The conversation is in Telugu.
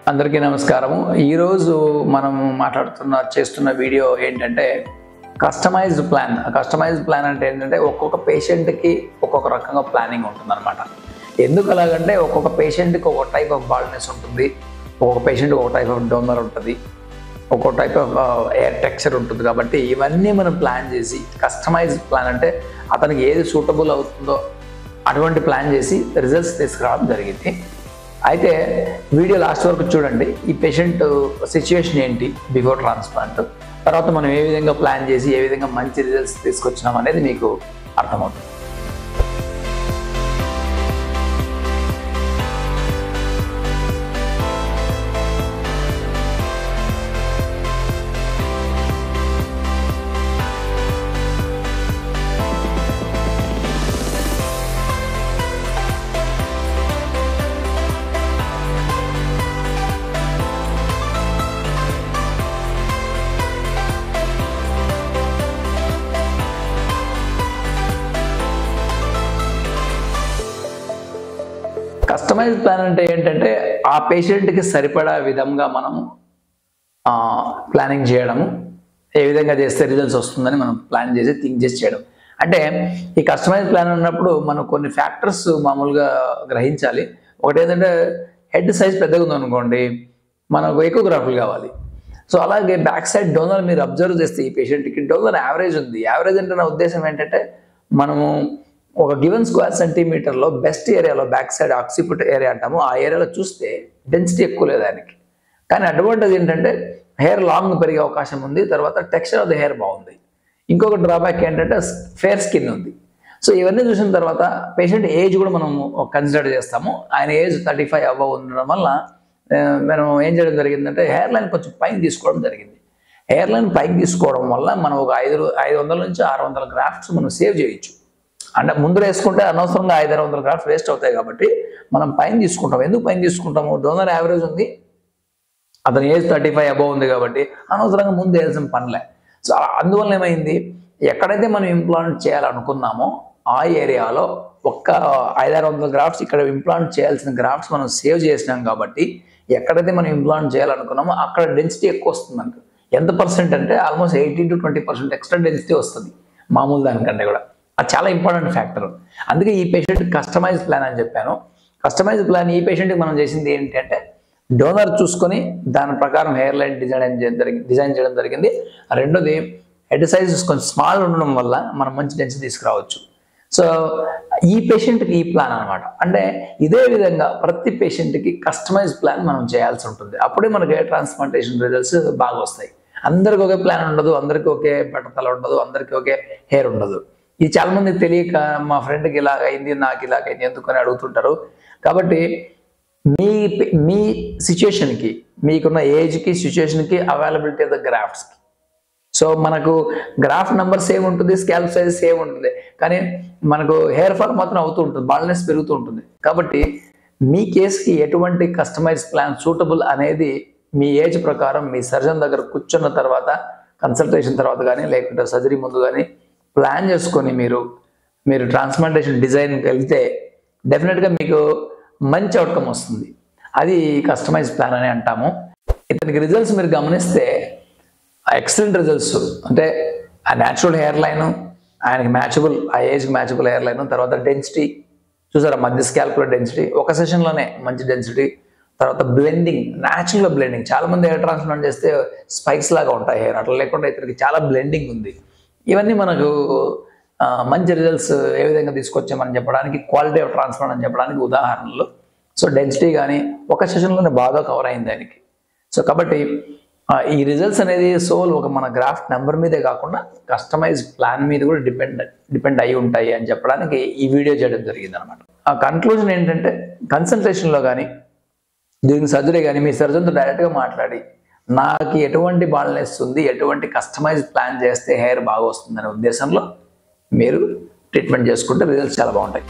అందరికీ నమస్కారము. ఈరోజు మనం చేస్తున్న వీడియో ఏంటంటే కస్టమైజ్డ్ ప్లాన్. కస్టమైజ్డ్ ప్లాన్ అంటే ఏంటంటే ఒక్కొక్క పేషెంట్కి ఒక్కొక్క రకంగా ప్లానింగ్ ఉంటుందన్నమాట. ఎందుకు అలాగంటే ఒక్కొక్క పేషెంట్కి ఒక టైప్ ఆఫ్ బాల్నెస్ ఉంటుంది, ఒక్కొక్క పేషెంట్కి ఒక టైప్ ఆఫ్ డోనర్ ఉంటుంది, ఒక్కొక్క టైప్ ఆఫ్ ఎయిర్ టెక్స్చర్ ఉంటుంది. కాబట్టి ఇవన్నీ మనం ప్లాన్ చేసి కస్టమైజ్డ్ ప్లాన్ అంటే అతనికి ఏది సూటబుల్ అవుతుందో అటువంటి ప్లాన్ చేసి రిజల్ట్స్ తీసుకురావడం జరిగింది. అయితే వీడియో లాస్ట్ వరకు చూడండి. ఈ పేషెంట్ సిచ్యువేషన్ ఏంటి బిఫోర్ ట్రాన్స్ప్లాంట్, తర్వాత మనం ఏ విధంగా ప్లాన్ చేసి ఏ విధంగా మంచి రిజల్ట్స్ తీసుకొచ్చినాం అనేది మీకు అర్థమవుతుంది. కస్టమైజ్ ప్లాన్ అంటే ఏంటంటే ఆ పేషెంట్కి సరిపడా విధంగా మనము ప్లానింగ్ చేయడము, ఏ విధంగా చేస్తే రిజల్ట్స్ వస్తుందని మనం ప్లాన్ చేసి థింక్ చేసి చేయడం. అంటే ఈ కస్టమైజ్ ప్లాన్ అన్నప్పుడు మనం కొన్ని ఫ్యాక్టర్స్ మామూలుగా గ్రహించాలి. ఒకటి ఏంటంటే హెడ్ సైజ్ పెద్దగా ఉందనుకోండి, మనకు ఎకోగ్రాఫ్లు కావాలి. సో అలాగే బ్యాక్ సైడ్ డోనర్ మీరు అబ్జర్వ్ చేస్తే ఈ పేషెంట్కి డోనర్ యావరేజ్ ఉంది. యావరేజ్ అంటే నా ఉద్దేశం ఏంటంటే మనము ఒక గివెన్ స్క్వేర్ సెంటీమీటర్లో బెస్ట్ ఏరియాలో బ్యాక్ సైడ్ ఆక్సిపిట్ ఏరియా అంటాము, ఆ ఏరియాలో చూస్తే డెన్సిటీ ఎక్కువ లేదు ఆయనకి. కానీ అడ్వాంటేజ్ ఏంటంటే హెయిర్ లాంగ్ పెరిగే అవకాశం ఉంది, తర్వాత టెక్స్చర్ ఆఫ్ ద హెయిర్ బాగుంది. ఇంకొక డ్రాబ్యాక్ ఏంటంటే ఫేర్ స్కిన్ ఉంది. సో ఇవన్నీ చూసిన తర్వాత పేషెంట్ ఏజ్ కూడా మనం కన్సిడర్ చేస్తాము. ఆయన ఏజ్ 35 అబవ్ ఉండడం వల్ల మనం ఏం చేయడం జరిగిందంటే హెయిర్ లైన్ కొంచెం పైకి తీసుకోవడం జరిగింది. హెయిర్ లైన్ పైకి తీసుకోవడం వల్ల మనం ఒక 500 నుంచి 600 గ్రాఫ్ట్స్ మనం సేవ్ చేయొచ్చు. అంటే ముందు వేసుకుంటే అనవసరంగా 500-600 గ్రాఫ్ట్స్ వేస్ట్ అవుతాయి. కాబట్టి మనం పైన తీసుకుంటాం. ఎందుకు పైన తీసుకుంటాము? డోనర్ యావరేజ్ ఉంది, అతని ఏజ్ 35 అబవ్ ఉంది కాబట్టి అనవసరంగా ముందు వేయాల్సిన పనిలే. సో అందువల్ల ఏమైంది, ఎక్కడైతే మనం ఇంప్లాంట్ చేయాలనుకున్నామో ఆ ఏరియాలో ఒక్క 500-600 గ్రాఫ్ట్స్ ఇక్కడ ఇంప్లాంట్ చేయాల్సిన గ్రాఫ్ట్స్ మనం సేవ్ చేసినాం. కాబట్టి ఎక్కడైతే మనం ఇంప్లాంట్ చేయాలనుకున్నామో అక్కడ డెన్సిటీ ఎక్కువ వస్తుందంట. ఎంత పర్సెంట్ అంటే ఆల్మోస్ట్ 18 to 20% ఎక్స్ట్రా డెన్సిటీ వస్తుంది మామూలు దానికంటే కూడా. అది చాలా ఇంపార్టెంట్ ఫ్యాక్టర్. అందుకే ఈ పేషెంట్ కస్టమైజ్ ప్లాన్ అని చెప్పాను. కస్టమైజ్ ప్లాన్ ఈ పేషెంట్కి మనం చేసింది ఏంటి అంటే డోనర్ చూసుకొని దాని ప్రకారం హెయిర్ లైన్ డిజైన్ చేయడం జరిగింది. రెండోది హెడ్ సైజ్ కొంచెం స్మాల్ ఉండడం వల్ల మనం మంచి డెన్సిటీ తీసుకురావచ్చు. సో ఈ పేషెంట్కి ఈ ప్లాన్ అనమాట. అంటే ఇదే విధంగా ప్రతి పేషెంట్కి కస్టమైజ్ ప్లాన్ మనం చేయాల్సి ఉంటుంది. అప్పుడే మనకి హెయిర్ ట్రాన్స్ప్లాంటేషన్ రిజల్ట్స్ బాగా వస్తాయి. అందరికి ఒకే ప్లాన్ ఉండదు, అందరికీ ఒకే బట్టతల ఉండదు, అందరికీ ఒకే హెయిర్ ఉండదు. ఇది చాలా మందికి తెలియక మా ఫ్రెండ్కి ఇలాగైంది, నాకు ఇలాగైంది ఎందుకని అడుగుతుంటారు. కాబట్టి మీ సిచ్యుయేషన్కి, మీకున్న ఏజ్కి, సిచ్యుయేషన్కి, అవైలబిలిటీ ఆఫ్ ద గ్రాఫ్ట్స్కి. సో మనకు గ్రాఫ్ట్ నెంబర్ సేమ్ ఉంటుంది, స్కాల్ప్ సైజ్ సేమ్ ఉంటుంది, కానీ మనకు హెయిర్ ఫాల్ మాత్రం అవుతూ ఉంటుంది, బాల్నెస్ పెరుగుతూ ఉంటుంది. కాబట్టి మీ కేసుకి ఎటువంటి కస్టమైజ్ ప్లాన్ సూటబుల్ అనేది మీ ఏజ్ ప్రకారం మీ సర్జన్ దగ్గర కూర్చున్న తర్వాత, కన్సల్టేషన్ తర్వాత కానీ లేకుంటే సర్జరీ ముందు కానీ ప్లాన్ చేసుకొని మీరు ట్రాన్స్ప్లాంటేషన్ డిజైన్కి వెళ్తే డెఫినెట్గా మీకు మంచి అవుట్కమ్ వస్తుంది. అది కస్టమైజ్ ప్లాన్ అని అంటాము. ఇతనికి రిజల్ట్స్ మీరు గమనిస్తే ఎక్సలెంట్ రిజల్ట్స్. అంటే ఆ న్యాచురల్ హెయిర్ లైన్, ఆయనకి మ్యాచబుల్, ఆ ఏజ్కి మ్యాచబుల్ హెయిర్ లైన్, తర్వాత డెన్సిటీ చూసారా, మధ్య స్కాల్ప్లో డెన్సిటీ ఒక సెషన్లోనే మంచి డెన్సిటీ, తర్వాత బ్లెండింగ్, న్యాచురల్గా బ్లెండింగ్. చాలామంది హెయిర్ ట్రాన్స్ప్లాంట్ చేస్తే స్పైక్స్ లాగా ఉంటాయి హెయిర్, అట్లా లేకుండా ఇతనికి చాలా బ్లెండింగ్ ఉంది. ఇవన్నీ మనకు మంచి రిజల్ట్స్ ఏ విధంగా తీసుకొచ్చామని చెప్పడానికి, క్వాలిటీ ఆఫ్ ట్రాన్స్ప్లాంట్ అని చెప్పడానికి ఉదాహరణలు. సో డెన్సిటీ కానీ ఒక సెషన్లోనే బాగా కవర్ అయింది దానికి. సో కాబట్టి ఈ రిజల్ట్స్ అనేది ఒక మన గ్రాఫ్ట్ నెంబర్ మీదే కాకుండా కస్టమైజ్ ప్లాన్ మీద కూడా డిపెండ్ అయి ఉంటాయి అని చెప్పడానికి ఈ వీడియో చేయడం జరిగింది అనమాట. ఆ కన్క్లూజన్ ఏంటంటే కన్సల్టేషన్లో కానీ డ్యూరింగ్ సర్జరీ కానీ మీ సర్జన్తో డైరెక్ట్గా మాట్లాడి నాకు ఎటువంటి బాల్నెస్ ఉంది, ఎటువంటి కస్టమైజ్ ప్లాన్ చేస్తే హెయిర్ బాగా వస్తుందనే ఉద్దేశంలో మీరు ట్రీట్మెంట్ చేసుకుంటే రిజల్ట్స్ చాలా బాగుంటాయి.